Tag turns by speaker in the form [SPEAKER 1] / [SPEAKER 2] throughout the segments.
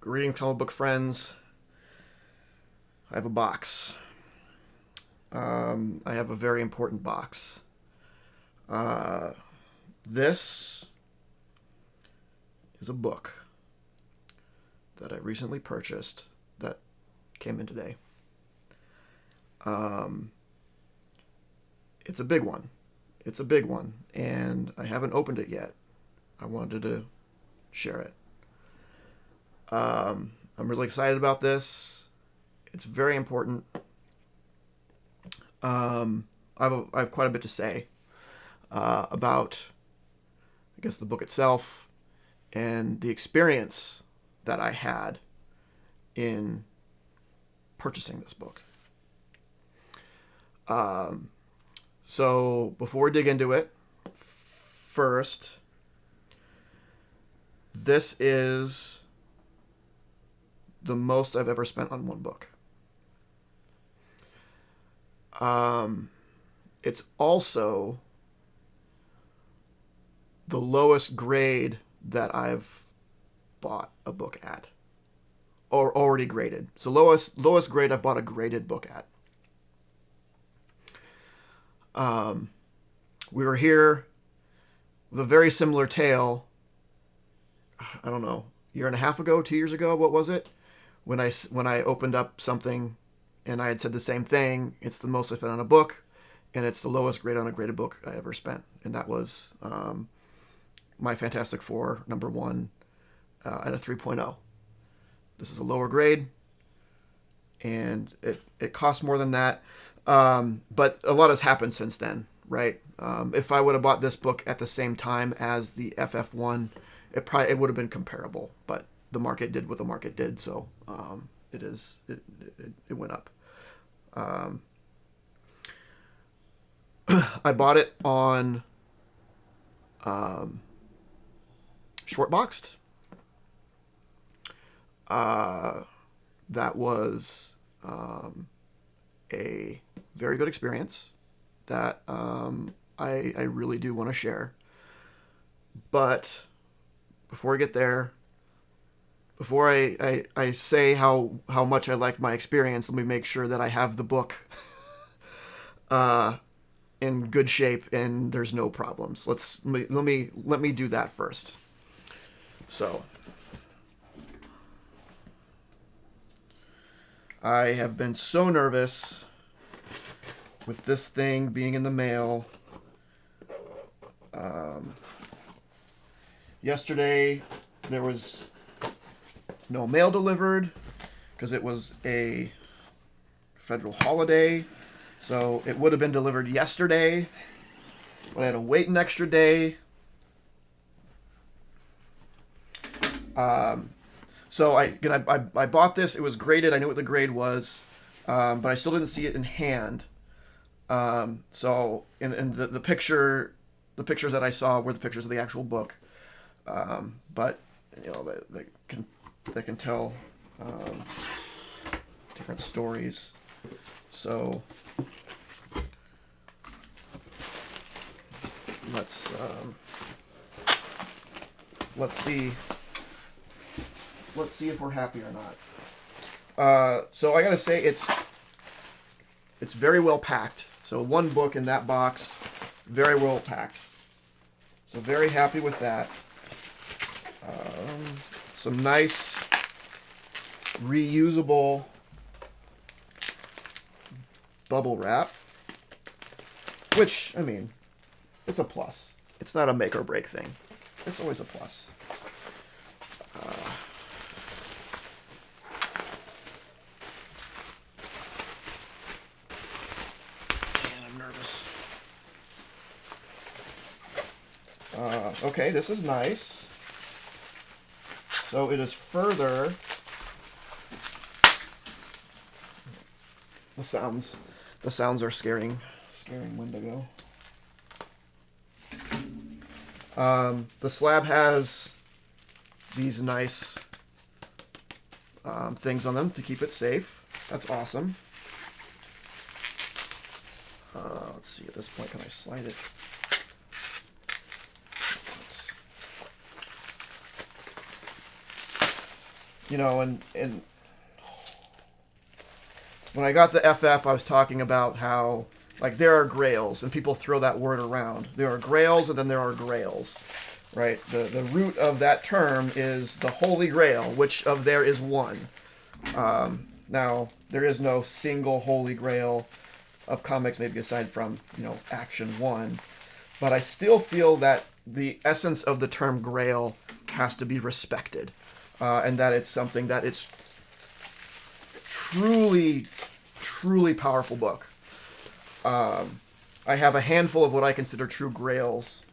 [SPEAKER 1] Greetings, comic book friends. I have a box. I have a very important box. This is a book that I recently purchased that came in today. It's a big one. It's a big one, and I haven't opened it yet. I wanted to share it. I'm really excited about this. It's very important. I have quite a bit to say about, I guess, the book itself and the experience that I had in purchasing this book. So before we dig into it, first, this is the most I've ever spent on one book. It's also the lowest grade that I've bought a book at, or already graded. So lowest grade I've bought a graded book at. We were here with a very similar tale. I don't know, year and a half ago, 2 years ago, what was it? When I opened up something and I had said the same thing. It's the most I spent on a book, and it's the lowest grade on a graded book I ever spent, and that was my Fantastic Four #1 at a 3.0. This is a lower grade, and it costs more than that, but a lot has happened since then, right? If I would have bought this book at the same time as the FF1, it would have been comparable, but the market did what the market did, so it went up. I bought it on Shortboxed. That was a very good experience that I really do want to share. But before I get there, before I say how much I liked my experience, let me make sure that I have the book in good shape and there's no problems. Let me do that first. So I have been so nervous with this thing being in the mail. Yesterday there was no mail delivered because it was a federal holiday. So it would have been delivered yesterday, but I had to wait an extra day. So I bought this. It was graded. I knew what the grade was, but I still didn't see it in hand. So in the pictures that I saw were the pictures of the actual book. But you know they can tell different stories. So let's see if we're happy or not. So I gotta say it's very well packed. So one book in that box, very well packed. So very happy with that. Some nice reusable bubble wrap, which, I mean, it's a plus. It's not a make or break thing. It's always a plus. Man, I'm nervous. Okay, this is nice. So it is further. The sounds are scaring Wendigo. The slab has these nice things on them to keep it safe. That's awesome. Let's see, at this point, can I slide it? And when I got the FF, I was talking about how, like, there are grails, and people throw that word around. There are grails, and then there are grails, right? The root of that term is the Holy Grail, which of there is one. Now, there is no single Holy Grail of comics, maybe aside from, Action 1. But I still feel that the essence of the term Grail has to be respected. And that it's something that it's truly, truly powerful book. I have a handful of what I consider true Grails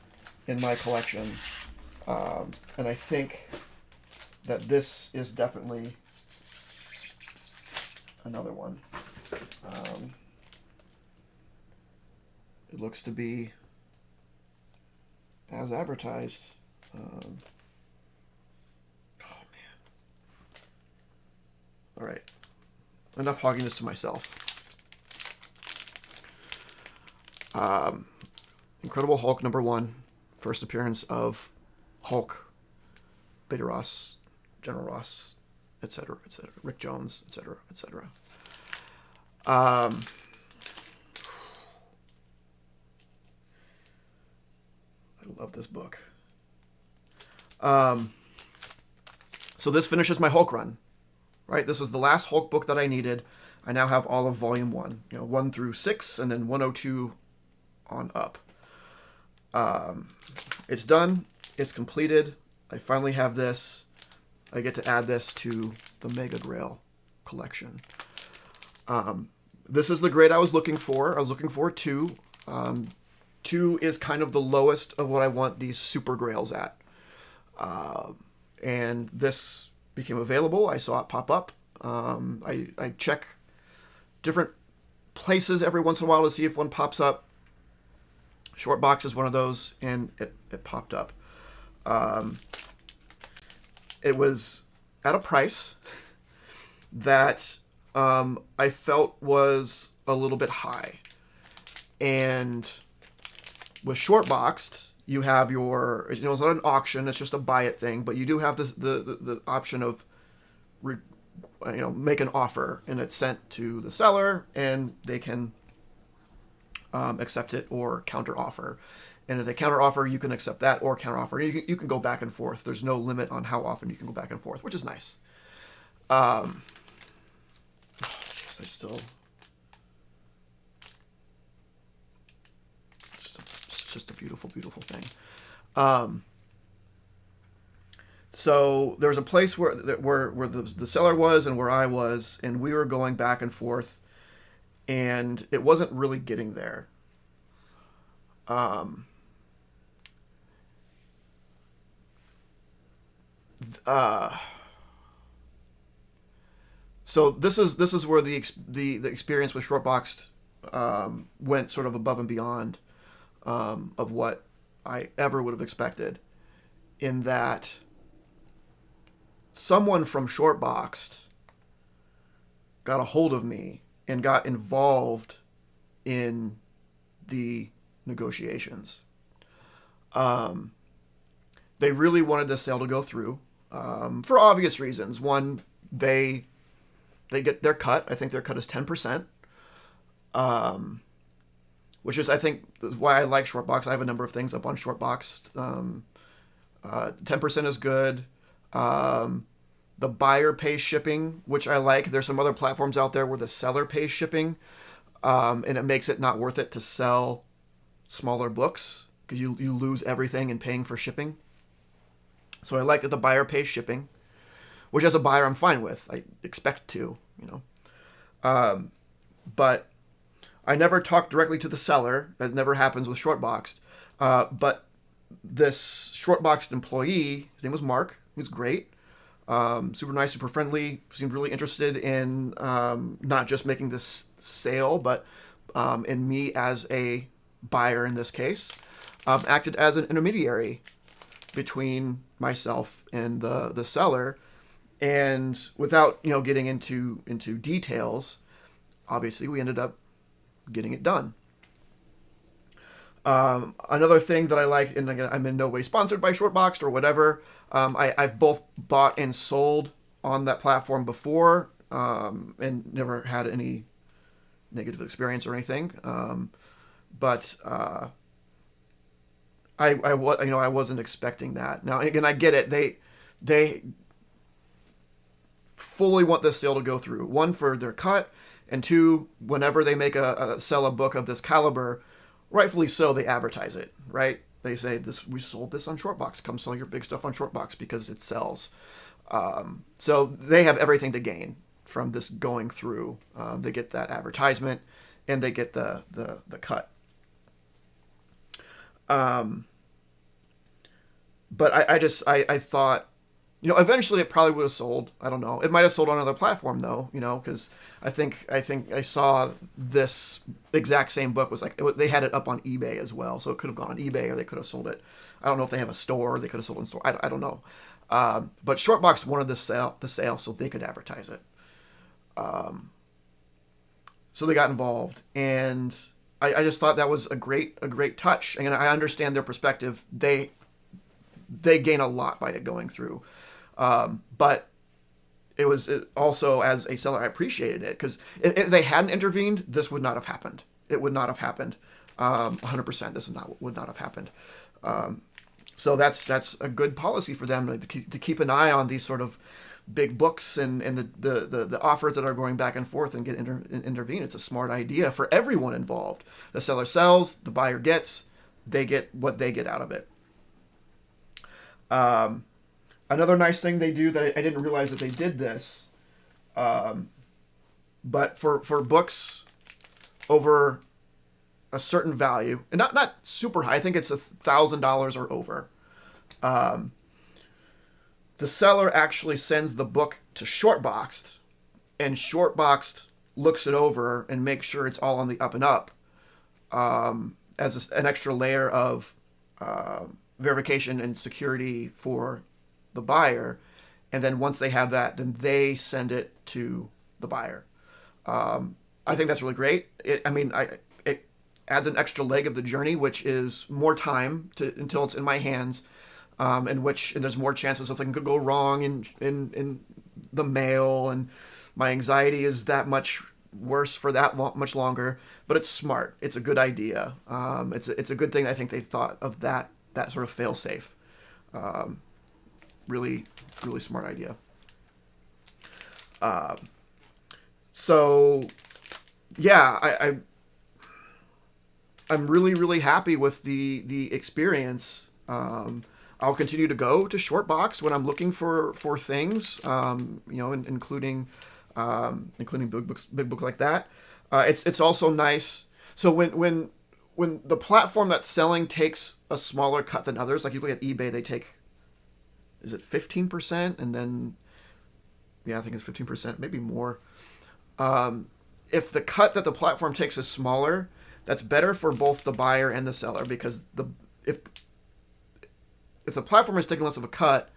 [SPEAKER 1] in my collection. And I think that this is definitely another one. It looks to be as advertised. Oh, man. All right. Enough hogging this to myself. Incredible Hulk #1. First appearance of Hulk, Beta Ross, General Ross, etc., etc., Rick Jones, etc., etc. I love this book. So this finishes my Hulk run, right? This was the last Hulk book that I needed. I now have all of Volume 1, 1 through 6, and then 102 on up. It's done. It's completed. I finally have this. I get to add this to the Mega Grail collection. This is the grade I was looking for. I was looking for 2. 2 is kind of the lowest of what I want these super grails at. And this became available. I saw it pop up. I check different places every once in a while to see if one pops up. Shortbox is one of those, and it popped up. It was at a price that I felt was a little bit high. And with Shortboxed, you have your, it's not an auction, it's just a buy it thing, but you do have the option of make an offer, and it's sent to the seller, and they can accept it or counter offer. And if they counter offer, you can accept that or counter offer. You can go back and forth. There's no limit on how often you can go back and forth, which is nice. I still, it's just a beautiful, beautiful thing. So there was a place where the seller was and where I was, and we were going back and forth, and it wasn't really getting there. So this is where the experience with Shortboxed went sort of above and beyond of what I ever would have expected, in that someone from Shortboxed got a hold of me and got involved in the negotiations. They really wanted the sale to go through for obvious reasons. One, they get their cut. I think their cut is 10%, which is, I think, why I like Shortbox. I have a number of things up on Shortbox. 10% is good. The buyer pays shipping, which I like. There's some other platforms out there where the seller pays shipping, and it makes it not worth it to sell smaller books because you lose everything in paying for shipping. So I like that the buyer pays shipping, which as a buyer I'm fine with. I expect to, but I never talked directly to the seller. That never happens with Shortboxed. But this Shortboxed employee, his name was Mark. He was great. Super nice, super friendly. Seemed really interested in not just making this sale, but in me as a buyer in this case. Acted as an intermediary between myself and the seller. And without getting into details, obviously we ended up getting it done. Another thing that I liked, and again, I'm in no way sponsored by Shortboxed or whatever. I've both bought and sold on that platform before, and never had any negative experience or anything. But I wasn't expecting that. Now again, I get it. They fully want this sale to go through. One, for their cut, and two, whenever they make sell a book of this caliber, rightfully so, they advertise it, right? They say, "This, we sold this on Shortbox. Come sell your big stuff on Shortbox because it sells." So they have everything to gain from this going through. They get that advertisement, and they get the cut. But I thought, eventually it probably would have sold. I don't know. It might have sold on another platform though, because I think I saw this exact same book was they had it up on eBay as well, so it could have gone on eBay, or they could have sold it. I don't know if they have a store. They could have sold it in store. I don't know. But Shortbox wanted the sale so they could advertise it. So they got involved, and I just thought that was a great touch. And I understand their perspective. They gain a lot by it going through. But it was also, as a seller, I appreciated it, because if they hadn't intervened, this would not have happened. It would not have happened. 100%. This would not have happened. So that's a good policy for them to keep an eye on these sort of big books and the offers that are going back and forth and intervene. It's a smart idea for everyone involved. The seller sells, the buyer gets, they get what they get out of it. Another nice thing they do that I didn't realize that they did this, but for books over a certain value, and not super high, I think it's $1,000 or over, the seller actually sends the book to Shortboxed, and Shortboxed looks it over and makes sure it's all on the up and up, as an extra layer of verification and security for the buyer. And then once they have that, then they send it to the buyer. I think that's really great. It adds an extra leg of the journey, which is more time until it's in my hands, and there's more chances something could go wrong in the mail, and my anxiety is that much worse for that much longer. But it's smart. It's a good idea. It's a good thing. I think they thought of that sort of fail safe. Really, really smart idea. So yeah, I'm really, really happy with the experience. I'll continue to go to Shortbox when I'm looking for things, including big book like that. It's also nice. So when the platform that's selling takes a smaller cut than others, like you look at eBay, they take, is it 15%? And then, yeah, I think it's 15%, maybe more. If the cut that the platform takes is smaller, that's better for both the buyer and the seller, because if the platform is taking less of a cut,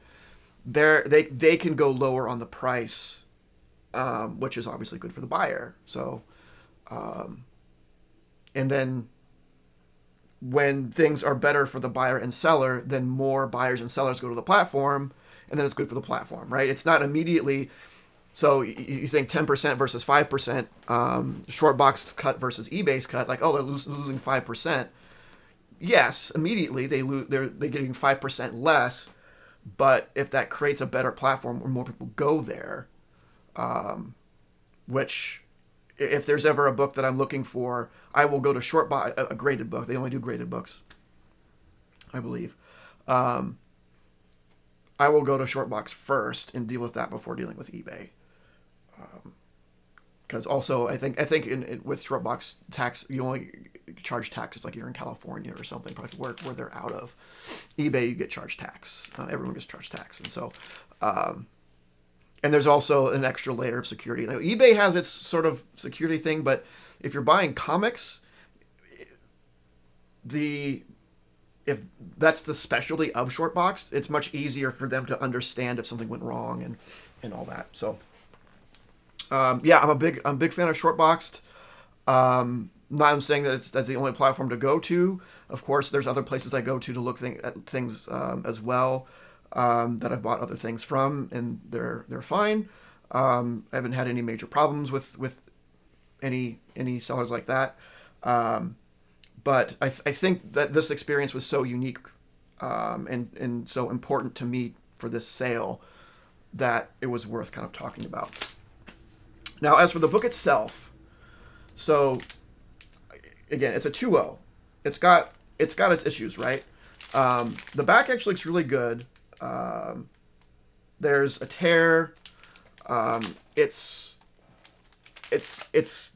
[SPEAKER 1] they can go lower on the price, which is obviously good for the buyer. So, and then when things are better for the buyer and seller, then more buyers and sellers go to the platform, and then it's good for the platform, right? It's not immediately. So you think 10% versus 5%, Shortbox cut versus eBay's cut, like, oh, they're losing 5%. Yes, immediately they're getting 5% less, but if that creates a better platform where more people go there, which, if there's ever a book that I'm looking for, I will go to Shortbox, a graded book. They only do graded books, I believe. I will go to Shortbox first and deal with that before dealing with eBay. Because also, I think with Shortbox tax, you only charge tax if like you're in California or something, probably where they're out of. eBay, you get charged tax. Everyone gets charged tax, and so, and there's also an extra layer of security. Now, eBay has its sort of security thing, but if you're buying comics, if that's the specialty of Shortbox, it's much easier for them to understand if something went wrong and all that. So. Yeah, I'm a big fan of Shortboxed. Not saying that that's the only platform to go to. Of course, there's other places I go to look at things as well. that I've bought other things from, and they're fine. I haven't had any major problems with any sellers like that. But I think that this experience was so unique, and so important to me for this sale that it was worth kind of talking about. Now, as for the book itself, so again, it's a 2.0. It's got its issues, right? The back actually looks really good. There's a tear. It's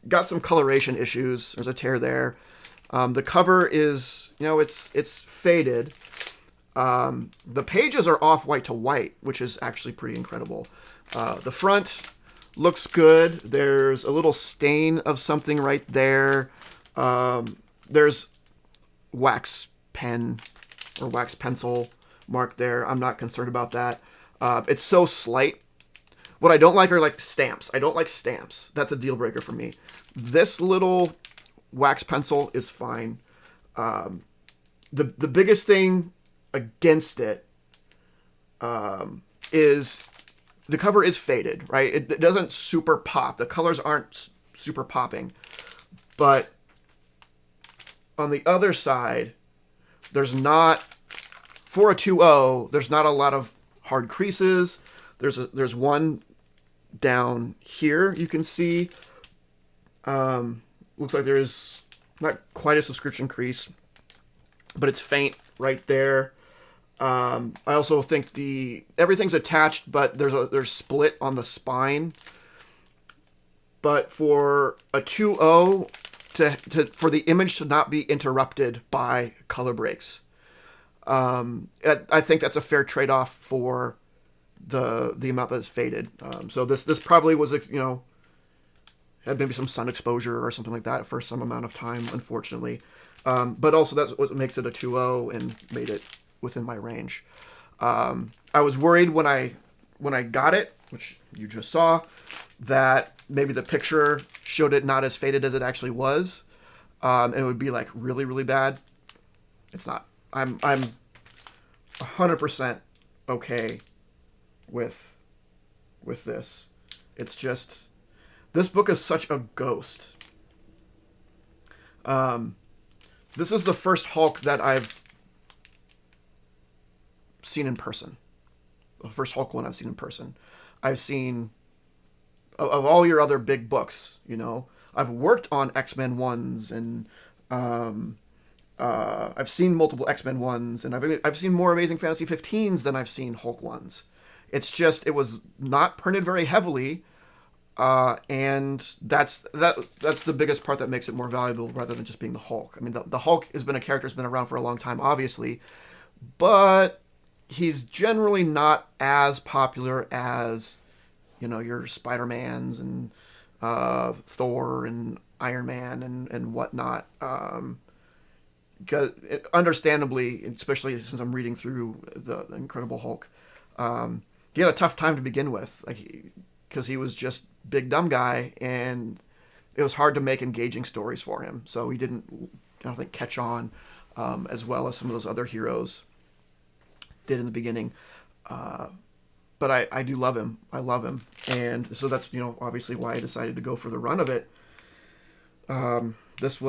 [SPEAKER 1] got some coloration issues. There's a tear there. The cover is, it's faded. The pages are off white to white, which is actually pretty incredible. The front looks good. There's a little stain of something right there. There's wax pen or wax pencil mark there. I'm not concerned about that. It's so slight. What I don't like are like stamps. I don't like stamps. That's a deal breaker for me. This little wax pencil is fine. The biggest thing against it is the cover is faded, right? It doesn't super pop. The colors aren't super popping. But on the other side, there's not, for a 2.0, there's not a lot of hard creases. There's one down here you can see. Looks like there's not quite a subscription crease, but it's faint right there. I also think everything's attached, but there's split on the spine. But for a 2.0 for the image to not be interrupted by color breaks, I think that's a fair trade-off for the amount that is faded. So this probably was, had maybe some sun exposure or something like that for some amount of time, unfortunately. But also that's what makes it a 2.0 and made it within my range. I was worried when I got it, which you just saw, that maybe the picture showed it not as faded as it actually was, and it would be like really, really bad. It's not. I'm 100% okay with this. It's just, this book is such a ghost. This is the first Hulk that I've seen in person. The first Hulk one I've seen in person. I've seen, of all your other big books, I've worked on X-Men 1s, and I've seen multiple X-Men 1s, and I've seen more Amazing Fantasy 15s than I've seen Hulk 1s. It's just, it was not printed very heavily, and that's the biggest part that makes it more valuable rather than just being the Hulk. I mean, the Hulk has been a character that's been around for a long time, obviously, but he's generally not as popular as, your Spider-Mans and Thor and Iron Man and whatnot. Because understandably, especially since I'm reading through the Incredible Hulk, he had a tough time to begin with, because he was just big dumb guy, and it was hard to make engaging stories for him. So he didn't, I don't think, catch on as well as some of those other heroes did in the beginning. But I do love him. I love him, and so that's obviously why I decided to go for the run of it. This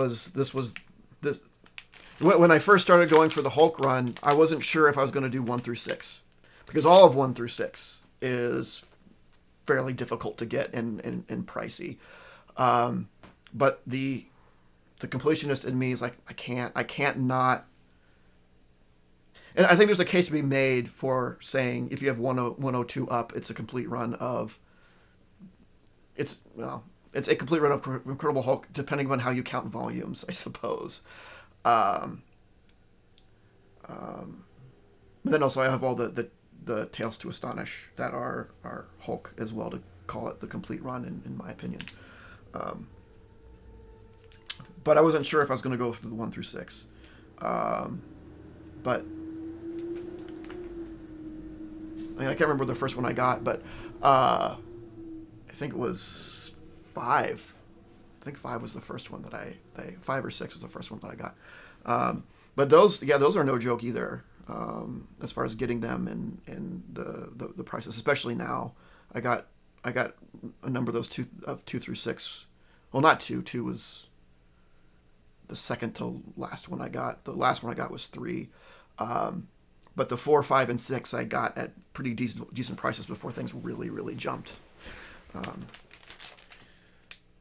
[SPEAKER 1] when I first started going for the Hulk run, I wasn't sure if I was going to do 1 through 6, because all of 1 through 6 is fairly difficult to get and pricey. But the completionist in me is like, I can't not. And I think there's a case to be made for saying if you have 102 up, it's a complete run of. It's a complete run of Incredible Hulk, depending on how you count volumes, I suppose. But then also I have all the Tales to Astonish that are Hulk as well, to call it the complete run in my opinion. But I wasn't sure if I was going to go through the 1 through 6. But I can't remember the first one I got, but I think it was 5. I think 5 was the first one that 5 or 6 was the first one that I got. But those are no joke either. as far as getting them and the prices, especially now. I got a number of those two through six. Well, not two. Two was the second to last one I got. The last one I got was three. But the 4, 5, and 6 I got at pretty decent prices before things really, really jumped.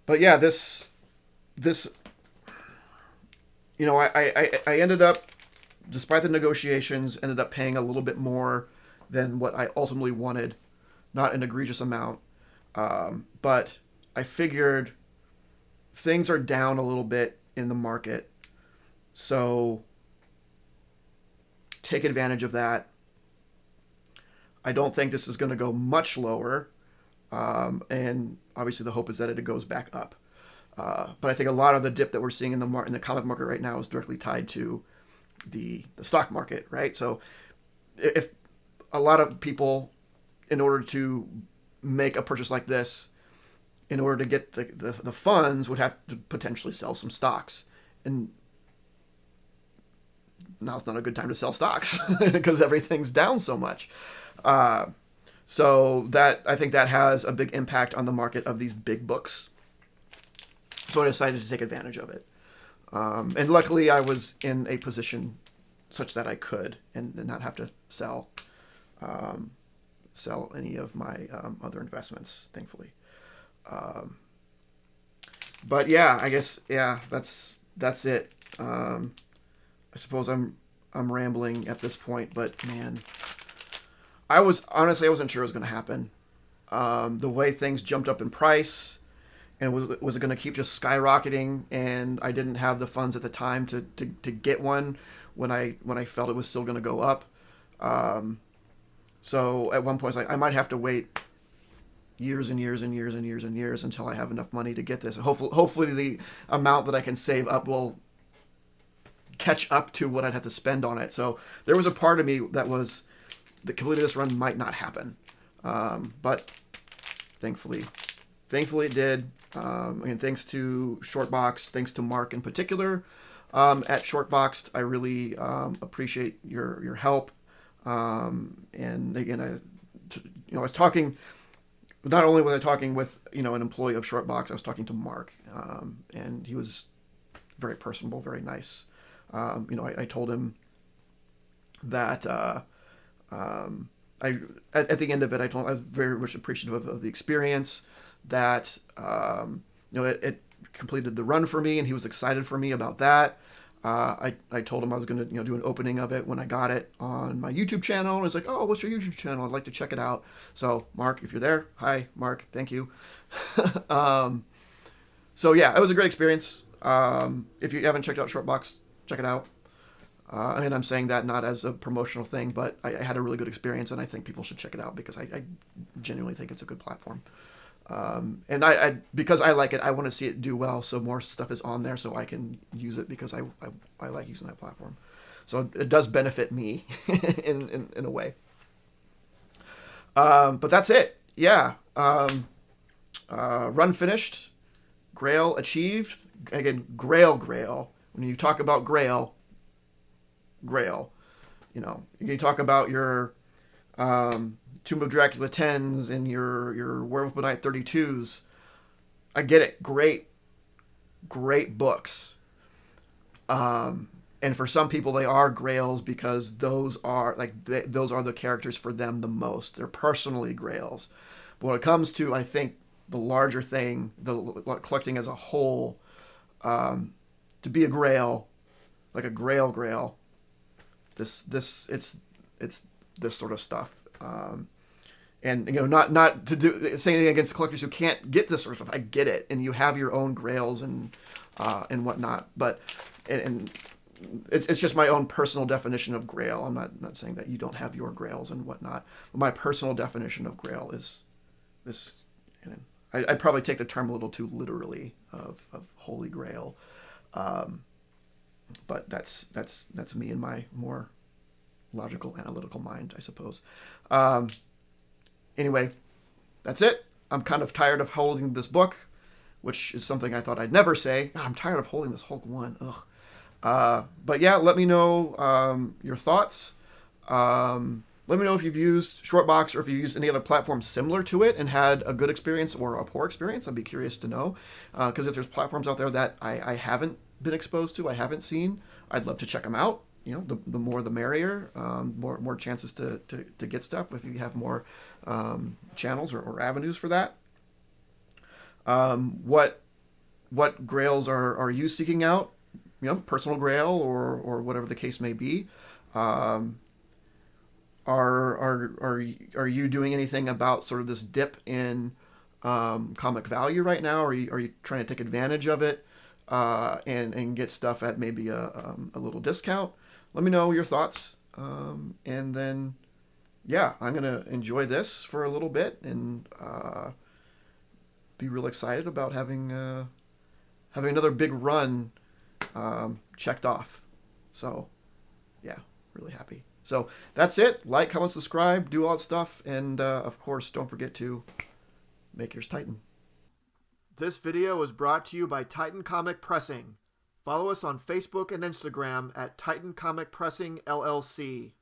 [SPEAKER 1] But yeah, this I ended up, despite the negotiations, ended up paying a little bit more than what I ultimately wanted. Not an egregious amount, but I figured things are down a little bit in the market, so take advantage of that. I don't think this is going to go much lower, and obviously the hope is that it goes back up. But I think a lot of the dip that we're seeing in the comic market right now is directly tied to the stock market, right? So if a lot of people, in order to make a purchase like this, in order to get the funds, would have to potentially sell some stocks, and now's not a good time to sell stocks because everything's down so much. So that, I think that has a big impact on the market of these big books. So I decided to take advantage of it. And luckily I was in a position such that I could and not have to sell any of my other investments, thankfully. But yeah, I guess, yeah, that's it. I suppose I'm rambling at this point, but man, I wasn't sure it was going to happen. The way things jumped up in price, and was it going to keep just skyrocketing? And I didn't have the funds at the time to get one when I felt it was still going to go up. So at one point, I might have to wait years and years and years and years and years until I have enough money to get this. And hopefully the amount that I can save up will catch up to what I'd have to spend on it. So there was a part of me that was, the completing this run might not happen. But thankfully it did. And thanks to Shortbox, thanks to Mark in particular, at Shortboxed, I really appreciate your help. And again, I was talking, not only was I talking with, an employee of Shortbox, I was talking to Mark, and he was very personable, very nice. I told him that at the end of it, I was very much appreciative of the experience, that it completed the run for me, and he was excited for me about that. I told him I was going to do an opening of it when I got it on my YouTube channel. And he's like, "Oh, what's your YouTube channel? I'd like to check it out." So Mark, if you're there, hi Mark, thank you. So yeah, it was a great experience. If you haven't checked out Shortbox, check it out. And I'm saying that not as a promotional thing, but I had a really good experience, and I think people should check it out because I genuinely think it's a good platform. And I because I like it, I want to see it do well, so more stuff is on there so I can use it because I like using that platform. So it does benefit me in a way. But that's it. Yeah. Run finished. Grail achieved. Again, Grail. When you talk about Grail, you talk about your Tomb of Dracula 10s and your Werewolf by Night 32s. I get it. Great books. And for some people, they are grails because those are those are the characters for them the most. They're personally grails. But when it comes to, I think, the larger thing, the collecting as a whole, to be a grail, like a grail, it's this sort of stuff. And not to say anything against collectors who can't get this sort of stuff. I get it, and you have your own grails and whatnot. But and it's just my own personal definition of grail. I'm not saying that you don't have your grails and whatnot. But my personal definition of grail is this. And I probably take the term a little too literally of holy grail. But that's me and my more logical, analytical mind, I suppose. Anyway, that's it. I'm kind of tired of holding this book, which is something I thought I'd never say. God, I'm tired of holding this Hulk 1. Ugh. But yeah, let me know your thoughts. Let me know if you've used Shortbox or if you used any other platform similar to it and had a good experience or a poor experience. I'd be curious to know. Because if there's platforms out there that I haven't been exposed to, I haven't seen, I'd love to check them out. You know, the more the merrier. More chances to get stuff if you have more channels or avenues for that. What grails are you seeking out? You know, personal grail or whatever the case may be. Um, are you doing anything about sort of this dip in comic value right now? Are you trying to take advantage of it and get stuff at maybe a little discount? Let me know your thoughts, and then yeah, I'm gonna enjoy this for a little bit and be real excited about having another big run checked off. So yeah, really happy. So that's it. Like, comment, subscribe, do all that stuff, and of course, don't forget to make yours Titan. This video was brought to you by Titan Comic Pressing. Follow us on Facebook and Instagram at Titan Comic Pressing LLC.